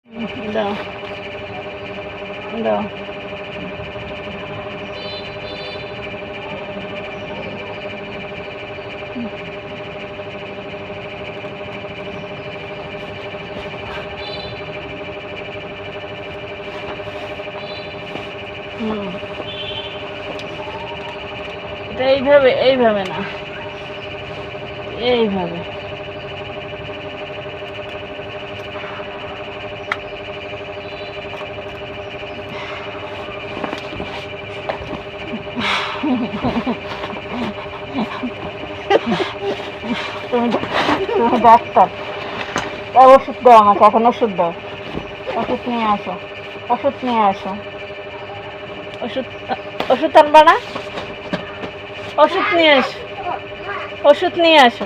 দাও দাও। এটা এইভাবে এইভাবে না, এইভাবে। তুমি তুমি ডাক্তার, ওষুধ দাও আমাকে, এখন ওষুধ দাও। ওষুধ নিয়ে আসো, ওষুধ নিয়ে আসো। ওষুধ ওষুধ আনবা না? ওষুধ নিয়ে আসো, ওষুধ নিয়ে আসো।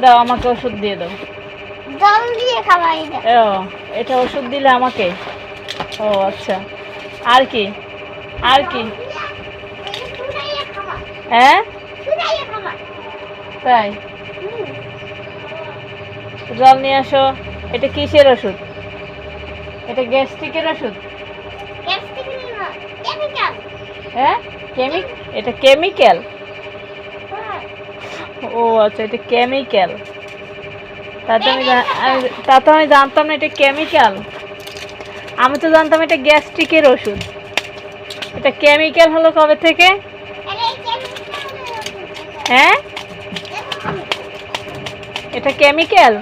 দাও আমাকে, ওষুধ দিয়ে দাও। জল দিয়ে খাওয়াই দাও। ও, এটা ওষুধ দিলে আমাকে? ও আচ্ছা। আর কি, আর কি? হ্যাঁ তাই, জল নিয়ে আসো। এটা কিসের ওষুধ? এটা গ্যাস্ট্রিকের ওষুধ? হ্যাঁ, এটা কেমিক্যাল? ও আচ্ছা, এটা কেমিক্যাল। তা তো আমি জানতাম না এটা কেমিক্যাল। আমি তো জানতাম এটা গ্যাস্ট্রিকের ওষুধ। এটা কেমিক্যাল হলো কবে থেকে? হ্যাঁ, এটা কেমিক্যাল।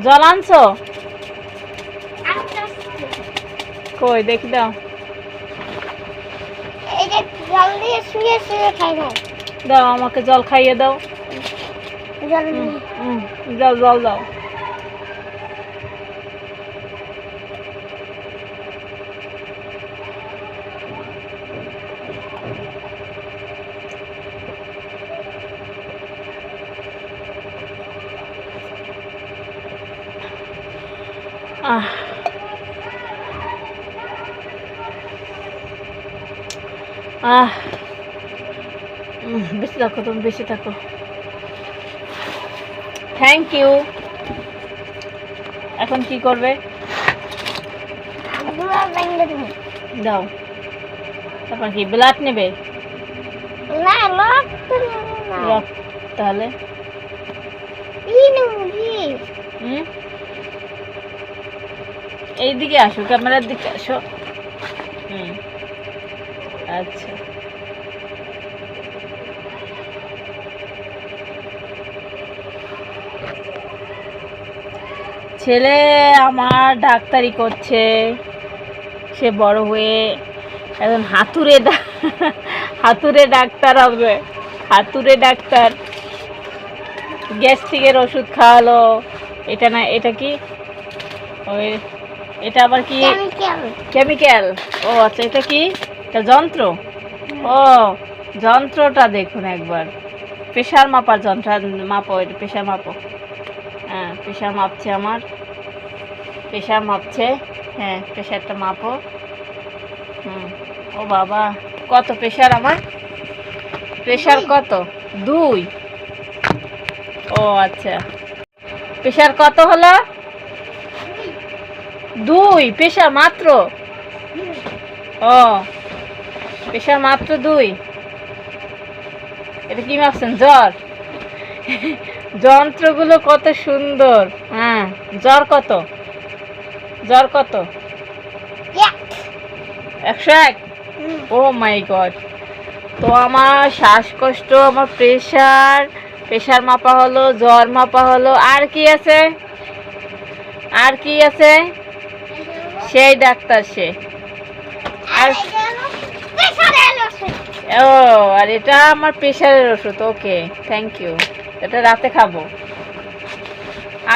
জল আনছো? কই দেখি, দাও। দাও আমাকে, জল খাইয়ে দাও। যাও, জল দাও। বেশি থাকো, তুমি বেশি থাকো। Thank you. এখন কি করবে? দাও। তারপর কি ব্লাড নেবে? তাহলে এইদিকে আসো, ক্যামেরার দিকে আসো। আচ্ছা, ছেলে আমার ডাক্তারি করছে। সে বড় হয়ে এখন হাতুড়ে ডাক্তার হবে। হাতুড়ে ডাক্তার। গ্যাস্ট্রিকের ওষুধ খাওয়ালো। এটা না, এটা কি? ওই এটা আবার কি? কেমিক্যাল। ও আচ্ছা, এটা কি? এটা যন্ত্র? ও, যন্ত্রটা দেখুন একবার। প্রেশার মাপার যন্ত্র। মাপো, এটা প্রেশার মাপো। হ্যাঁ, প্রেশার মাপছে আমার। প্রেশার মাপছে। হ্যাঁ, প্রেশারটা মাপো। ও বাবা, কত প্রেশার আমার? প্রেশার কত? 2। ও আচ্ছা, প্রেশার কত হলো? 2 প্রেশার মাত্র? ও, প্রেশার মাত্র 2। এটা কি মাপছেন? জ্বর? যন্ত্রগুলো কত সুন্দর। হ্যাঁ, জ্বর কত? জ্বর কত? 101। ও মাই গড। তো আমার শ্বাসকষ্ট, আমার প্রেশার মাপা হলো, জ্বর মাপা হলো। আর কি আছে? আর কি আছে? সেই ডাক্তার সে। আর ও, আর এটা আমার প্রেশারের ওষুধ। ওকে, থ্যাংক ইউ। এটা রাতে খাবো।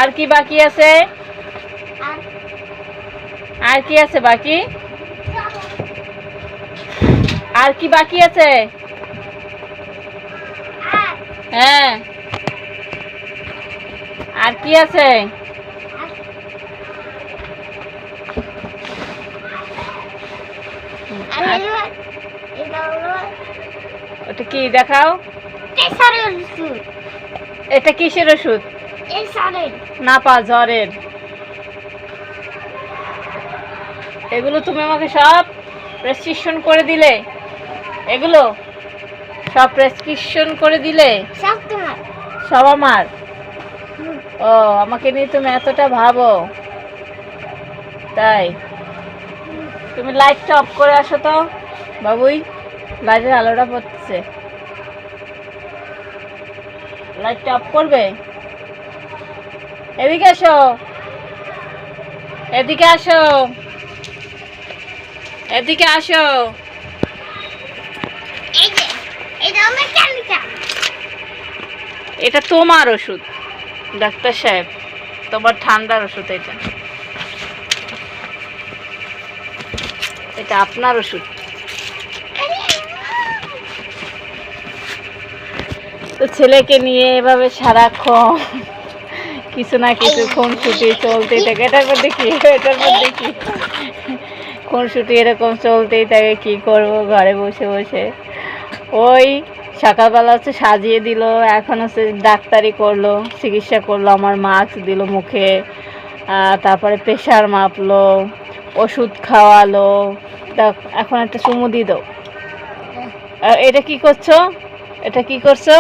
আর কি বাকি আছে? আর কি আছে বাকি? আর কি বাকি আছে? হ্যাঁ, আর কি আছে? ওটা কি দেখাও? এটা কিসের ওষুধ? এই সারে না পা জ্বরের। এগুলো তুমি আমাকে সব প্রেসক্রিপশন করে দিলে? এগুলো সব প্রেসক্রিপশন করে দিলে? সব তোমার। সব আমার? ও, আমাকে নিয়ে তুমি এতটা ভাবো তাই? তুমি লাইটটা অফ করে আসো তো বাবুই, লাইটের আলোটা পড়ছে। লাইটটা অফ করবে? এদিকে আসো, এদিকে আসো, এদিকে আসো। এই যে এটা আমার কেমিক্যাল। এটা তোমার ওষুধ ডাক্তার সাহেব, তোমার ঠান্ডার ওষুধ। এটা এটা আপনার ওষুধ। তো ছেলেকে নিয়ে এভাবে সারাক্ষণ কিছু না কিছু খুনসুটি চলতেই থাকে। এটার মধ্যে কি, এটার মধ্যে কি খুনসুটি এরকম চলতেই থাকে। কি করব ঘরে বসে বসে? ওই সকালবেলা হচ্ছে সাজিয়ে দিল, এখন হচ্ছে ডাক্তারি করলো, চিকিৎসা করলো, আমার মাস্ক দিল মুখে, তারপরে প্রেশার মাপলো, ওষুধ খাওয়ালো। এখন একটা চুমু দিয়ে দাও। এটা কি করছো? এটা কি করছো?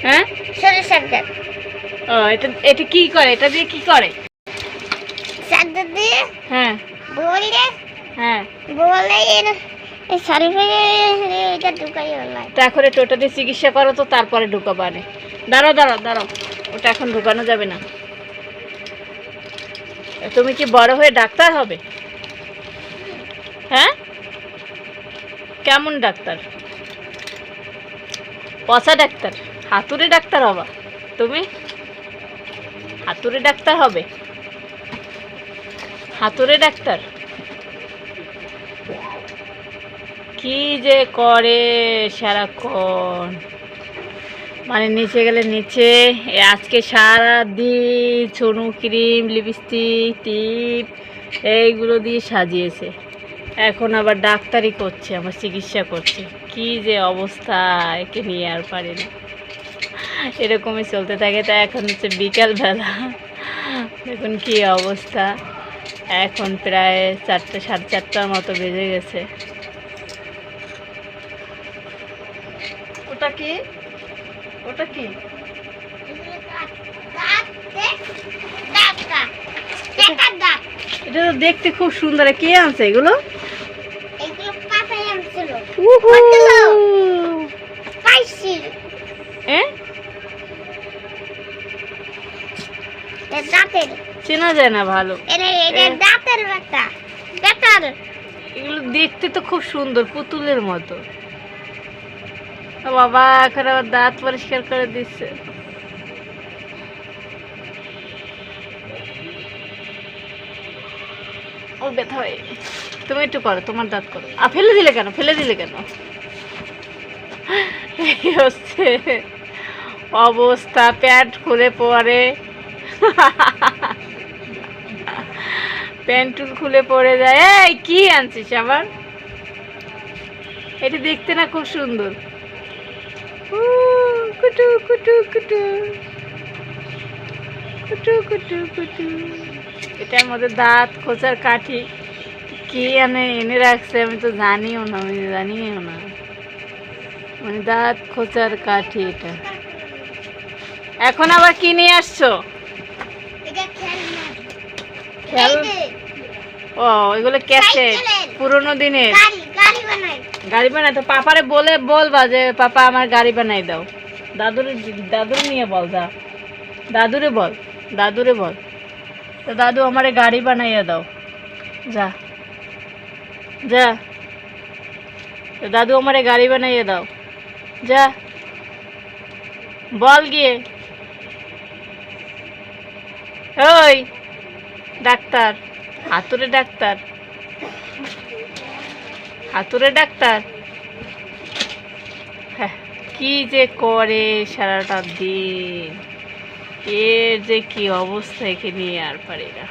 হ্যাঁ, সরিষার তেল। ও, এটা এটা কি করে? এটা দিয়ে কি করে? সাদা দিয়ে হ্যাঁ বলে হ্যাঁ, বলে এই সরিষা এটা ঢুকাই হলো। তা এখন একটু ওটা দিয়ে চিকিৎসা করো তো, তারপরে ঢুকাবো। আনে দাঁড়াও দাঁড়াও দাঁড়াও, ওটা এখন ঢুকানো যাবে না। তুমি কি বড় হয়ে ডাক্তার হবে? হ্যাঁ, কেমন ডাক্তার? পচা ডাক্তার? হাতুড়ে ডাক্তার হবা তুমি? হাতুড়ে ডাক্তার হবে? হাতুড়ে ডাক্তার কি যে করে সারাক্ষণ, মানে নিচে গেলে নিচে। আজকে সারা দিন চুনু ক্রিম, লিপস্টিক, টিপ এইগুলো দিয়ে সাজিয়েছে। এখন আবার ডাক্তারি করছে, আমার চিকিৎসা করছে। কি যে অবস্থা, একে নিয়ে আর পারি না। এরকমই চলতে থাকে। তা এখন হচ্ছে বিকালবেলা, দেখুন কি অবস্থা। এখন প্রায় 4টা, 4:30টার মতো বেজে গেছে। ওটা কি? ওটা কি? এটা তো দেখতে খুব সুন্দর। কে আনছে এগুলো? চেনা যায় না ভালো। এগুলো দেখতে তো খুব সুন্দর, পুতুলের মতো। ও বাবা, এখন আবার দাঁত পরিষ্কার করে দিচ্ছে। ও ব্যথা হয়। তুমি একটু করো, তোমার দাঁত করো। ফেলে দিলে কেন? ফেলে দিলে কেন? এই হচ্ছে অবস্থা। প্যান্ট খুলে পরে, প্যান্ট খুলে পড়ে যায়। এই কি আনছিস আবার? এটা দেখতে না খুব সুন্দর। কুটু কুটু কুটু কুটু কুটু কুটু। এটার মধ্যে দাঁত খোঁচার কাঠি কি এনে রাখছে, আমি তো জানিও না। মানে দাঁত খোঁচার কাঠি এটা। এখন আবার কি নিয়ে আসছো? ও, এগুলো ক্যাসেট, পুরোনো দিনের গাড়ি বানাই। তো পাপারে বলবা যে পাপা আমার গাড়ি বানাই দাও। দাদুরে নিয়ে বল, যা দাদুরে বল তো দাদু আমারে গাড়ি বানাইয়া দাও। যা যা, তো দাদু আমারে গাড়ি বানাইয়া দাও। যা বল গিয়ে। ওই ডাক্তার, হাতুড়ে ডাক্তার, হাতুড়ে ডাক্তার। হ্যাঁ, কি যে করে সারাটা দিন। এর যে কি অবস্থা, একে নিয়ে আর পারি না।